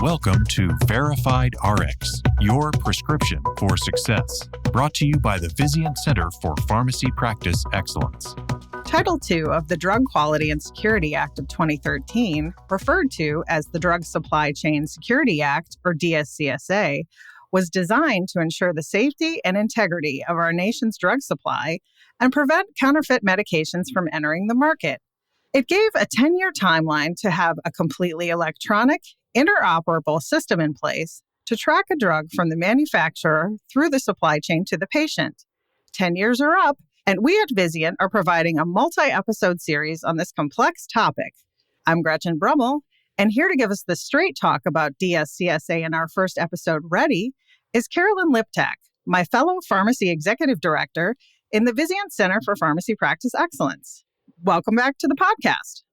Welcome to Verified RX, your prescription for success. Brought to you by the Vizient Center for Pharmacy Practice Excellence. Title II of the Drug Quality and Security Act of 2013, referred to as the Drug Supply Chain Security Act, or DSCSA, was designed to ensure the safety and integrity of our nation's drug supply and prevent counterfeit medications from entering the market. It gave a 10-year timeline to have a completely electronic, interoperable system in place to track a drug from the manufacturer through the supply chain to the patient. 10 years are up, and we at Vizient are providing a multi-episode series on this complex topic. I'm Gretchen Brummel, and here to give us the straight talk about DSCSA in our first episode, Ready, is Carolyn Liptak, my fellow Pharmacy Executive Director in the Vizient Center for Pharmacy Practice Excellence. Welcome back to the podcast.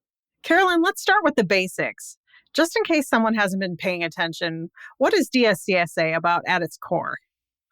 Carolyn, let's start with the basics. Just in case someone hasn't been paying attention, what is DSCSA about at its core?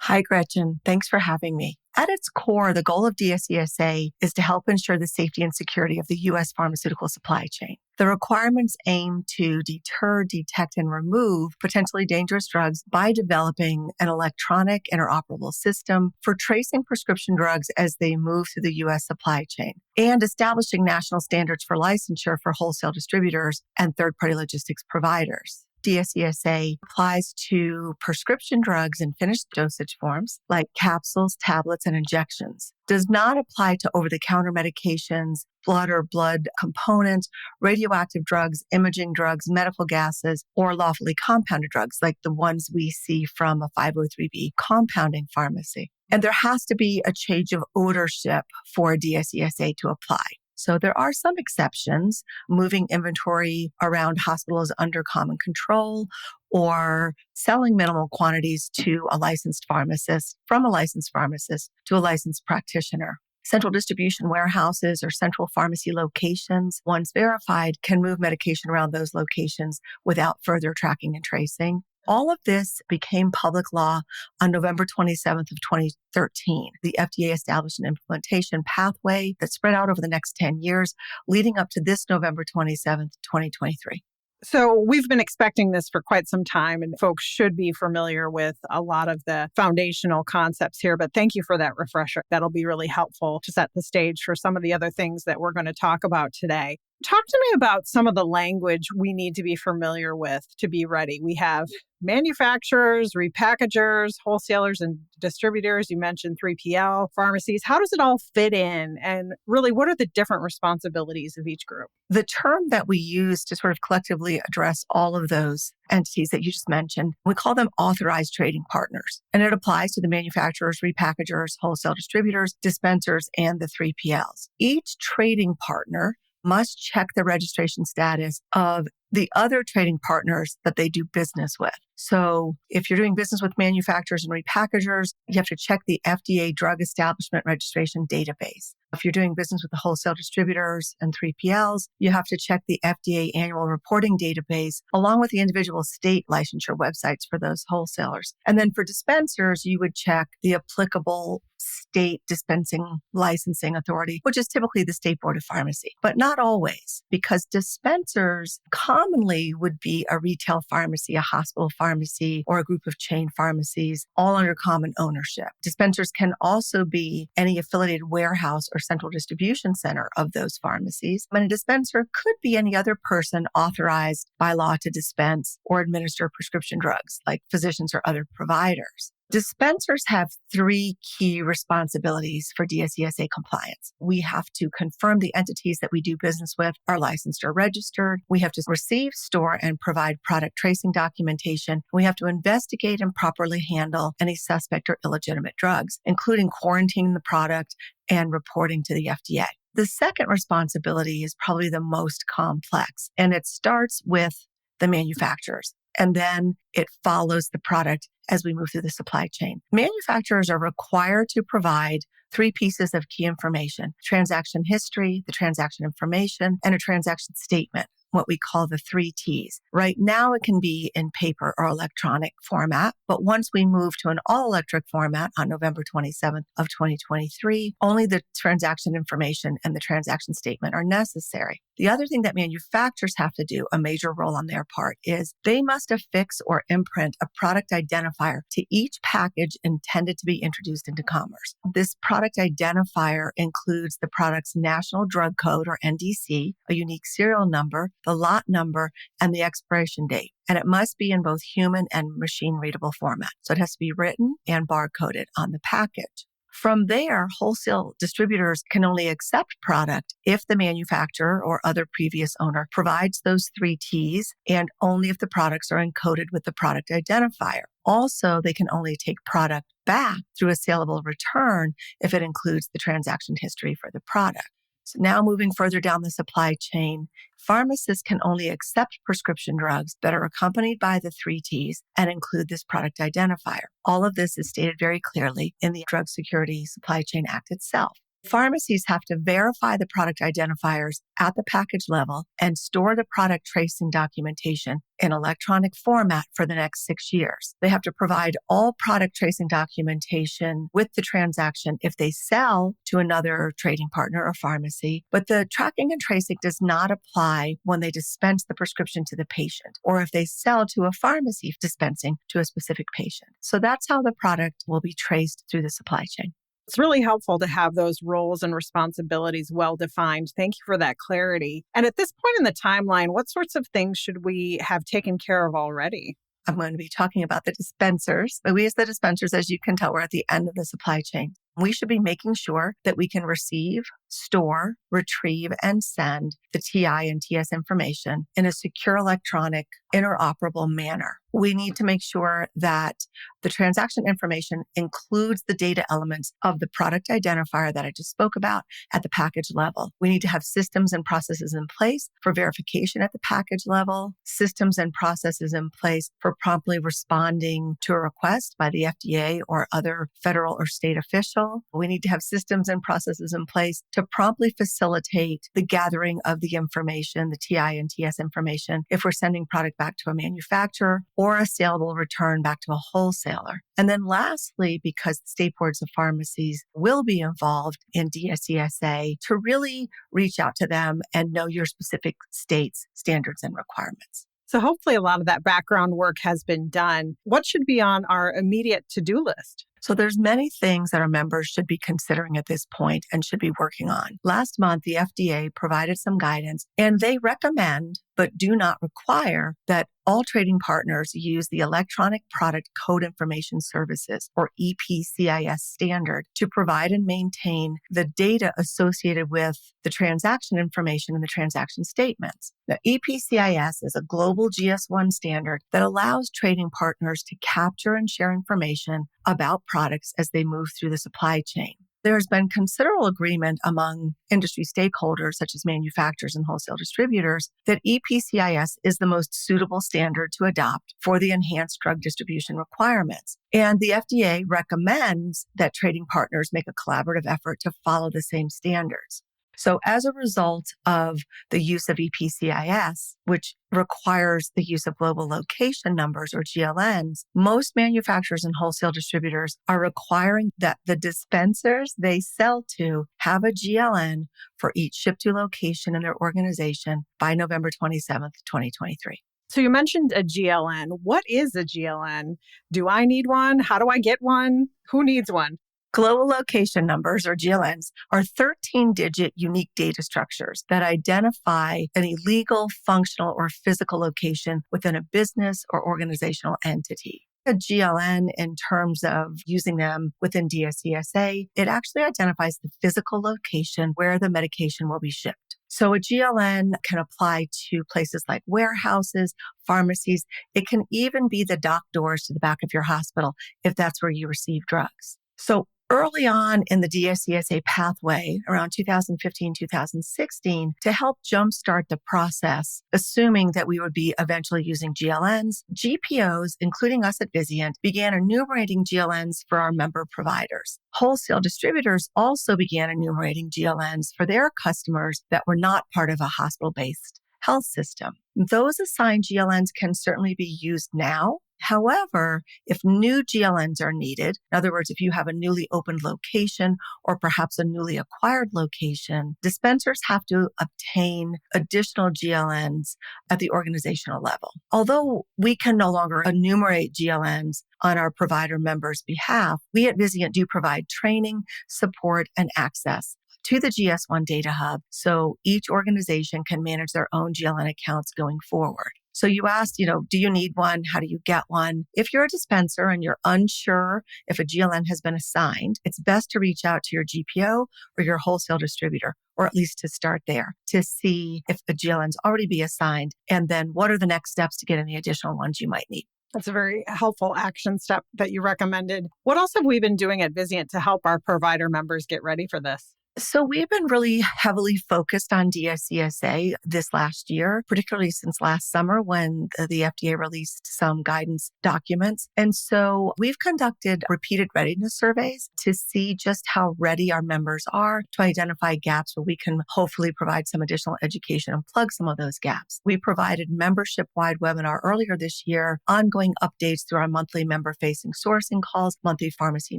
Hi, Gretchen. Thanks for having me. At its core, the goal of DSCSA is to help ensure the safety and security of the U.S. pharmaceutical supply chain. The requirements aim to deter, detect, and remove potentially dangerous drugs by developing an electronic interoperable system for tracing prescription drugs as they move through the U.S. supply chain and establishing national standards for licensure for wholesale distributors and third-party logistics providers. DSCSA applies to prescription drugs in finished dosage forms like capsules, tablets, and injections. Does not apply to over-the-counter medications, blood or blood components, radioactive drugs, imaging drugs, medical gases, or lawfully compounded drugs like the ones we see from a 503B compounding pharmacy. And there has to be a change of ownership for DSCSA to apply. So there are some exceptions, moving inventory around hospitals under common control or selling minimal quantities to a licensed pharmacist, from a licensed pharmacist to a licensed practitioner. Central distribution warehouses or central pharmacy locations, once verified, can move medication around those locations without further tracking and tracing. All of this became public law on November 27th of 2013. The FDA established an implementation pathway that spread out over the next 10 years, leading up to this November 27th, 2023. So we've been expecting this for quite some time, and folks should be familiar with a lot of the foundational concepts here, but thank you for that refresher. That'll be really helpful to set the stage for some of the other things that we're going to talk about today. Talk to me about some of the language we need to be familiar with to be ready. We have manufacturers, repackagers, wholesalers, and distributors. You mentioned 3PL, pharmacies. How does it all fit in? And really, what are the different responsibilities of each group? The term that we use to sort of collectively address all of those entities that you just mentioned, we call them authorized trading partners. And it applies to the manufacturers, repackagers, wholesale distributors, dispensers, and the 3PLs. Each trading partner must check the registration status of the other trading partners that they do business with. So if you're doing business with manufacturers and repackagers, you have to check the FDA Drug Establishment Registration Database. If you're doing business with the wholesale distributors and 3PLs, you have to check the FDA Annual Reporting Database, along with the individual state licensure websites for those wholesalers. And then for dispensers, you would check the applicable state dispensing licensing authority, which is typically the State Board of Pharmacy, but not always, because dispensers commonly would be a retail pharmacy, a hospital pharmacy, or a group of chain pharmacies, all under common ownership. Dispensers can also be any affiliated warehouse or central distribution center of those pharmacies. And a dispenser could be any other person authorized by law to dispense or administer prescription drugs, like physicians or other providers. Dispensers have three key responsibilities for DSCSA compliance. We have to confirm the entities that we do business with are licensed or registered. We have to receive, store, and provide product tracing documentation. We have to investigate and properly handle any suspect or illegitimate drugs, including quarantining the product and reporting to the FDA. The second responsibility is probably the most complex, and it starts with the manufacturers. And then it follows the product as we move through the supply chain. Manufacturers are required to provide three pieces of key information: transaction history, the transaction information, and a transaction statement. what we call the 3 Ts. Right now, it can be in paper or electronic format, but once we move to an all-electric format on November 27th of 2023, only the transaction information and the transaction statement are necessary. The other thing that manufacturers have to do, a major role on their part, is they must affix or imprint a product identifier to each package intended to be introduced into commerce. This product identifier includes the product's national drug code or NDC, a unique serial number, the lot number, and the expiration date. And it must be in both human and machine readable format. So it has to be written and barcoded on the package. From there, wholesale distributors can only accept product if the manufacturer or other previous owner provides those 3 Ts and only if the products are encoded with the product identifier. Also, they can only take product back through a saleable return if it includes the transaction history for the product. So now moving further down the supply chain, pharmacists can only accept prescription drugs that are accompanied by the 3 Ts and include this product identifier. All of this is stated very clearly in the Drug Security Supply Chain Act itself. Pharmacies have to verify the product identifiers at the package level and store the product tracing documentation in electronic format for the next 6 years. They have to provide all product tracing documentation with the transaction if they sell to another trading partner or pharmacy, but the tracking and tracing does not apply when they dispense the prescription to the patient or if they sell to a pharmacy dispensing to a specific patient. So that's how the product will be traced through the supply chain. It's really helpful to have those roles and responsibilities well defined. Thank you for that clarity. And at this point in the timeline, what sorts of things should we have taken care of already? I'm going to be talking about the dispensers. But we as the dispensers, as you can tell, we're at the end of the supply chain. We should be making sure that we can receive, store, retrieve, and send the TI and TS information in a secure electronic interoperable manner. We need to make sure that the transaction information includes the data elements of the product identifier that I just spoke about at the package level. We need to have systems and processes in place for verification at the package level, systems and processes in place for promptly responding to a request by the FDA or other federal or state official. We need to have systems and processes in place to promptly facilitate the gathering of the information, the TI and TS information, if we're sending product back to a manufacturer or a saleable return back to a wholesaler. And then lastly, because the state boards of pharmacies will be involved in DSCSA, to really reach out to them and know your specific state's standards and requirements. So hopefully a lot of that background work has been done. What should be on our immediate to-do list? So there's many things that our members should be considering at this point and should be working on. Last month, the FDA provided some guidance, and they recommend, but do not require, that all trading partners use the Electronic Product Code Information Services, or EPCIS standard, to provide and maintain the data associated with the transaction information and the transaction statements. Now, EPCIS is a global GS1 standard that allows trading partners to capture and share information about products as they move through the supply chain. There has been considerable agreement among industry stakeholders, such as manufacturers and wholesale distributors, that EPCIS is the most suitable standard to adopt for the enhanced drug distribution requirements. And the FDA recommends that trading partners make a collaborative effort to follow the same standards. So as a result of the use of EPCIS, which requires the use of global location numbers or GLNs, most manufacturers and wholesale distributors are requiring that the dispensers they sell to have a GLN for each ship-to location in their organization by November 27th, 2023. So you mentioned a GLN. What is a GLN? Do I need one? How do I get one? Who needs one? Global location numbers, or GLNs, are 13-digit unique data structures that identify an illegal, functional, or physical location within a business or organizational entity. A GLN, in terms of using them within DSCSA, it actually identifies the physical location where the medication will be shipped. So a GLN can apply to places like warehouses, pharmacies. It can even be the dock doors to the back of your hospital if that's where you receive drugs. So early on in the DSCSA pathway, around 2015, 2016, to help jumpstart the process, assuming that we would be eventually using GLNs, GPOs, including us at Vizient, began enumerating GLNs for our member providers. Wholesale distributors also began enumerating GLNs for their customers that were not part of a hospital-based health system. Those assigned GLNs can certainly be used now. However, if new GLNs are needed, in other words, if you have a newly opened location or perhaps a newly acquired location, dispensers have to obtain additional GLNs at the organizational level. Although we can no longer enumerate GLNs on our provider members' behalf, we at Vizient do provide training, support, and access to the GS1 Data Hub so each organization can manage their own GLN accounts going forward. So you asked, do you need one? How do you get one? If you're a dispenser and you're unsure if a GLN has been assigned, it's best to reach out to your GPO or your wholesale distributor, or at least to start there to see if a GLN's already be assigned, and then what are the next steps to get any additional ones you might need. That's a very helpful action step that you recommended. What else have we been doing at Vizient to help our provider members get ready for this? So we've been really heavily focused on DSCSA this last year, particularly since last summer when the FDA released some guidance documents. And so we've conducted repeated readiness surveys to see just how ready our members are, to identify gaps where we can hopefully provide some additional education and plug some of those gaps. We provided membership-wide webinar earlier this year, ongoing updates through our monthly member-facing sourcing calls, monthly pharmacy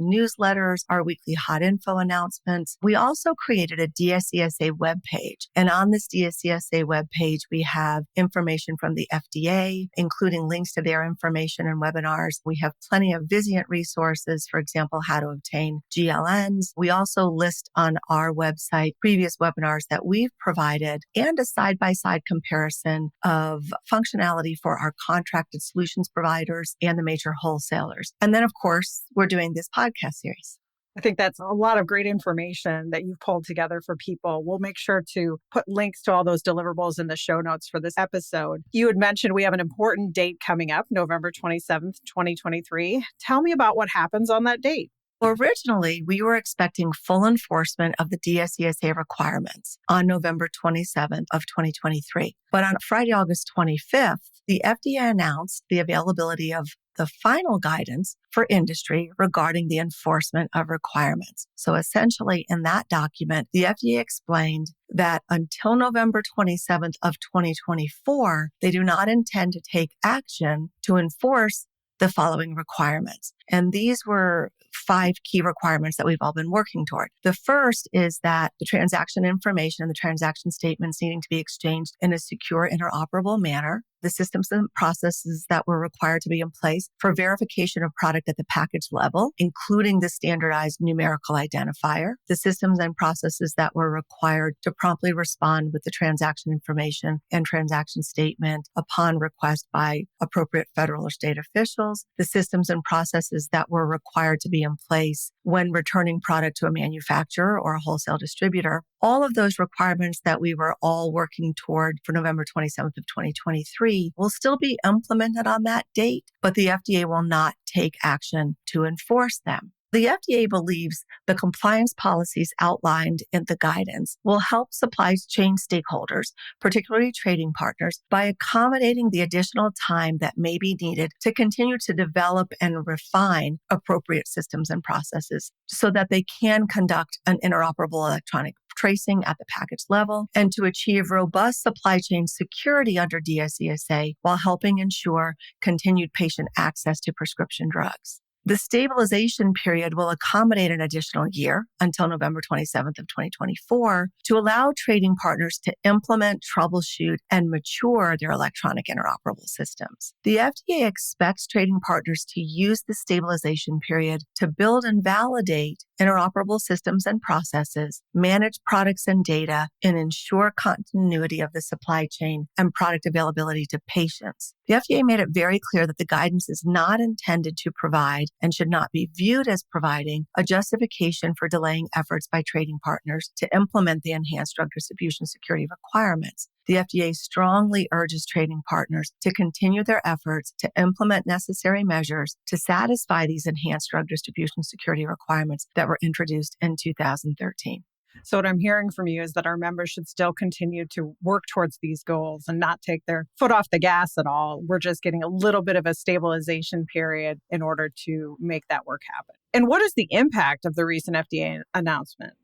newsletters, our weekly hot info announcements. We also created a DSCSA webpage. And on this DSCSA webpage, we have information from the FDA, including links to their information and webinars. We have plenty of Vizient resources, for example, how to obtain GLNs. We also list on our website previous webinars that we've provided and a side-by-side comparison of functionality for our contracted solutions providers and the major wholesalers. And then, of course, we're doing this podcast series. I think that's a lot of great information that you've pulled together for people. We'll make sure to put links to all those deliverables in the show notes for this episode. You had mentioned we have an important date coming up, November 27th, 2023. Tell me about what happens on that date. Originally, we were expecting full enforcement of the DSCSA requirements on November 27th of 2023. But on Friday, August 25th, the FDA announced the availability of the final guidance for industry regarding the enforcement of requirements. So essentially in that document, the FDA explained that until November 27th of 2024, they do not intend to take action to enforce the following requirements. And these were 5 key requirements that we've all been working toward. The first is that the transaction information and the transaction statements needing to be exchanged in a secure, interoperable manner. The systems and processes that were required to be in place for verification of product at the package level, including the standardized numerical identifier. The systems and processes that were required to promptly respond with the transaction information and transaction statement upon request by appropriate federal or state officials. The systems and processes that were required to be in place when returning product to a manufacturer or a wholesale distributor. All of those requirements that we were all working toward for November 27th of 2023 will still be implemented on that date, but the FDA will not take action to enforce them. The FDA believes the compliance policies outlined in the guidance will help supply chain stakeholders, particularly trading partners, by accommodating the additional time that may be needed to continue to develop and refine appropriate systems and processes so that they can conduct an interoperable electronic tracing at the package level and to achieve robust supply chain security under DSCSA while helping ensure continued patient access to prescription drugs. The stabilization period will accommodate an additional year until November 27th of 2024 to allow trading partners to implement, troubleshoot, and mature their electronic interoperable systems. The FDA expects trading partners to use the stabilization period to build and validate interoperable systems and processes, manage products and data, and ensure continuity of the supply chain and product availability to patients. The FDA made it very clear that the guidance is not intended to provide and should not be viewed as providing a justification for delaying efforts by trading partners to implement the enhanced drug distribution security requirements. The FDA strongly urges trading partners to continue their efforts to implement necessary measures to satisfy these enhanced drug distribution security requirements that were introduced in 2013. So what I'm hearing from you is that our members should still continue to work towards these goals and not take their foot off the gas at all. We're just getting a little bit of a stabilization period in order to make that work happen. And what is the impact of the recent FDA announcement?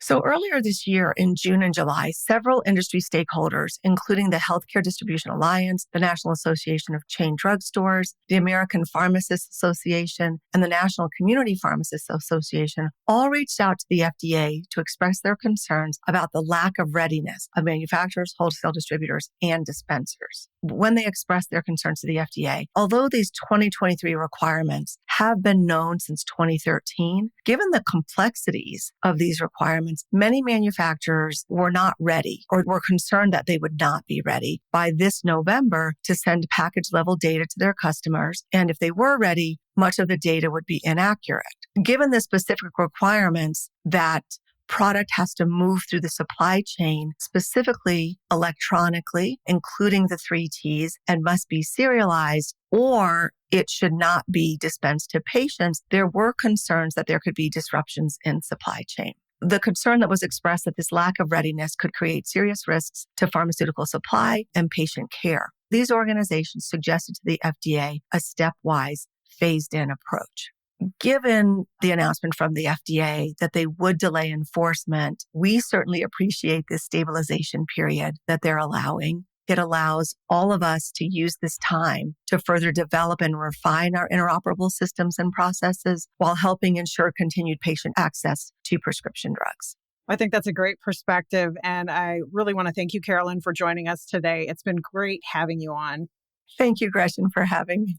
So earlier this year, in June and July, several industry stakeholders, including the Healthcare Distribution Alliance, the National Association of Chain Drugstores, the American Pharmacists Association, and the National Community Pharmacists Association, all reached out to the FDA to express their concerns about the lack of readiness of manufacturers, wholesale distributors, and dispensers. When they expressed their concerns to the FDA, although these 2023 requirements have been known since 2013, given the complexities of these requirements, many manufacturers were not ready or were concerned that they would not be ready by this November to send package level data to their customers. And if they were ready, much of the data would be inaccurate. Given the specific requirements that product has to move through the supply chain, specifically electronically, including the 3 Ts, and must be serialized, or it should not be dispensed to patients, there were concerns that there could be disruptions in supply chain. The concern that was expressed that this lack of readiness could create serious risks to pharmaceutical supply and patient care. These organizations suggested to the FDA a stepwise, phased-in approach. Given the announcement from the FDA that they would delay enforcement, we certainly appreciate this stabilization period that they're allowing. It allows all of us to use this time to further develop and refine our interoperable systems and processes while helping ensure continued patient access to prescription drugs. I think that's a great perspective. And I really want to thank you, Carolyn, for joining us today. It's been great having you on. Thank you, Gretchen, for having me.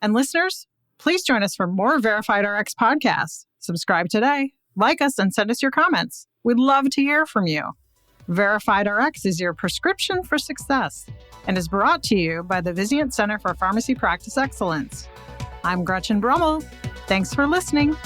And listeners, please join us for more Verified RX podcasts. Subscribe today, like us, and send us your comments. We'd love to hear from you. Verified RX is your prescription for success and is brought to you by the Vizient Center for Pharmacy Practice Excellence. I'm Gretchen Brummel. Thanks for listening.